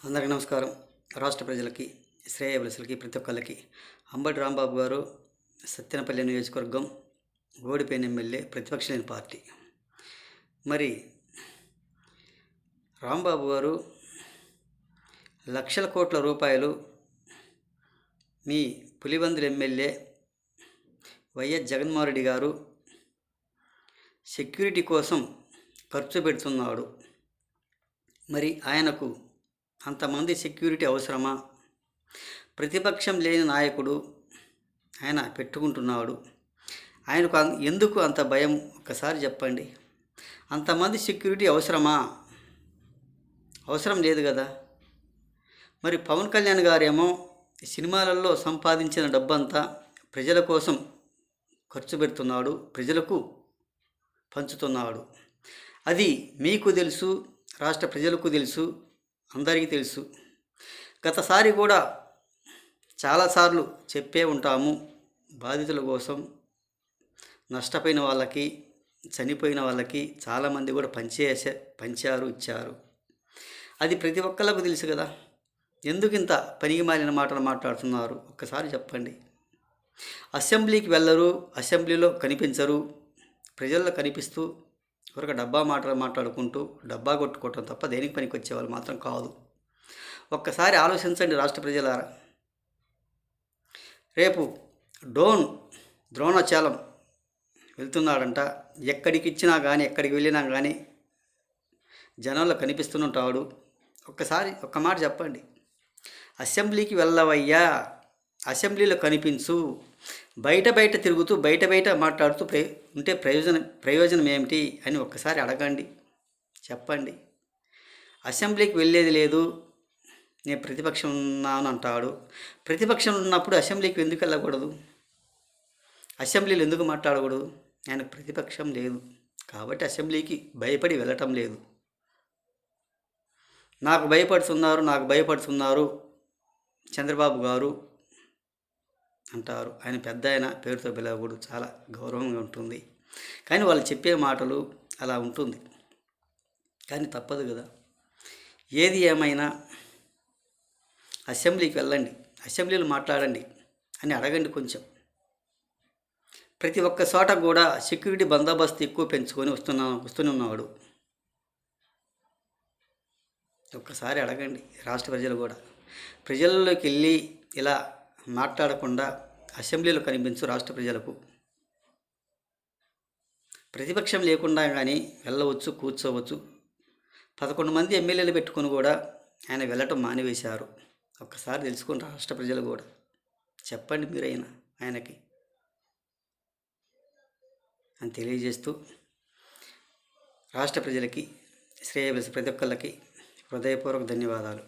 అందరికీ నమస్కారం. రాష్ట్ర ప్రజలకి, శ్రేయోభిలాషులకి, ప్రతి ఒక్కళ్ళకి అంబటి రాంబాబు గారు సత్తెనపల్లి నియోజకవర్గం ఓడిపోయిన ఎమ్మెల్యే, ప్రతిపక్ష లేని పార్టీ. మరి రాంబాబు గారు లక్షల కోట్ల రూపాయలు మీ పులివెందుల ఎమ్మెల్యే వైఎస్ జగన్మోహన్ రెడ్డి గారు సెక్యూరిటీ కోసం ఖర్చు పెడుతున్నాడు. మరి ఆయనకు అంతమంది సెక్యూరిటీ అవసరమా? ప్రతిపక్షం లేని నాయకుడు ఆయన పెట్టుకుంటున్నాడు. ఆయనకు ఎందుకు అంత భయం? ఒక్కసారి చెప్పండి. అంతమంది సెక్యూరిటీ అవసరమా? అవసరం లేదు కదా. మరి పవన్ కళ్యాణ్ గారేమో సినిమాలలో సంపాదించిన డబ్బంతా ప్రజల కోసం ఖర్చు పెడుతున్నాడు, ప్రజలకు పంచుతున్నాడు. అది మీకు తెలుసు, రాష్ట్ర ప్రజలకు తెలుసు, అందరికీ తెలుసు. గతసారి కూడా చాలాసార్లు చెప్పే ఉంటాము. బాధితుల కోసం, నష్టపోయిన వాళ్ళకి, చనిపోయిన వాళ్ళకి చాలామంది కూడా పంచారు, ఇచ్చారు. అది ప్రతి ఒక్కళ్ళకు తెలుసు కదా. ఎందుకు ఇంత పనికి మాలిన మాటలు మాట్లాడుతున్నారు? ఒక్కసారి చెప్పండి. అసెంబ్లీకి వెళ్ళరు, అసెంబ్లీలో కనిపించరు, ప్రజల్లో కనిపిస్తూ ఒక డబ్బా మాటలు మాట్లాడుకుంటూ డబ్బా కొట్టుకోవటం తప్ప దేనికి పనికి వచ్చేవాళ్ళు మాత్రం కాదు. ఒక్కసారి ఆలోచించండి రాష్ట్ర ప్రజలారా. రేపు ద్రోణాచలం వెళ్తున్నాడంట. ఎక్కడికి ఇచ్చినా కానీ, ఎక్కడికి వెళ్ళినా కానీ జనంలో కనిపిస్తుంటాడు. ఒక్క మాట చెప్పండి. అసెంబ్లీకి వెళ్ళవయ్యా, అసెంబ్లీలో కనిపించు, బయట తిరుగుతూ బయట మాట్లాడుతూ ఉంటే ప్రయోజనం ఏమిటి అని ఒక్కసారి అడగండి, చెప్పండి. అసెంబ్లీకి వెళ్ళేది లేదు, నేను ప్రతిపక్షం ఉన్నాను అంటాడు. ప్రతిపక్షం ఉన్నప్పుడు అసెంబ్లీకి ఎందుకు వెళ్ళకూడదు? అసెంబ్లీలో ఎందుకు మాట్లాడకూడదు? ఆయనకు ప్రతిపక్షం లేదు కాబట్టి అసెంబ్లీకి భయపడి వెళ్ళటం లేదు. నాకు భయపడుతున్నారు చంద్రబాబు గారు అంటారు. ఆయన పెద్ద ఆయన, పేరుతో పిలవకూడదు, చాలా గౌరవంగా ఉంటుంది. కానీ వాళ్ళు చెప్పే మాటలు అలా ఉంటుంది. కానీ తప్పదు కదా. ఏది ఏమైనా అసెంబ్లీకి వెళ్ళండి, అసెంబ్లీలో మాట్లాడండి అని అడగండి కొంచెం. ప్రతి ఒక్క చోట కూడా సెక్యూరిటీ బందోబస్తు ఎక్కువ పెంచుకొని వస్తున్నాడు. ఒక్కసారి అడగండి రాష్ట్ర ప్రజలు కూడా. ప్రజల్లోకి వెళ్ళి ఇలా మాట్లాడకుండా అసెంబ్లీలో కనిపించు రాష్ట్ర ప్రజలకు. ప్రతిపక్షం లేకుండా కానీ వెళ్ళవచ్చు, కూర్చోవచ్చు. 11 మంది ఎమ్మెల్యేలు పెట్టుకుని కూడా ఆయన వెళ్ళటం మానివేశారు. ఒక్కసారి తెలుసుకుని రాష్ట్ర ప్రజలు కూడా చెప్పండి మీరైనా ఆయనకి అని తెలియజేస్తూ, రాష్ట్ర ప్రజలకి, శ్రేయోభిలాషులకి ప్రతి ఒక్కళ్ళకి హృదయపూర్వక ధన్యవాదాలు.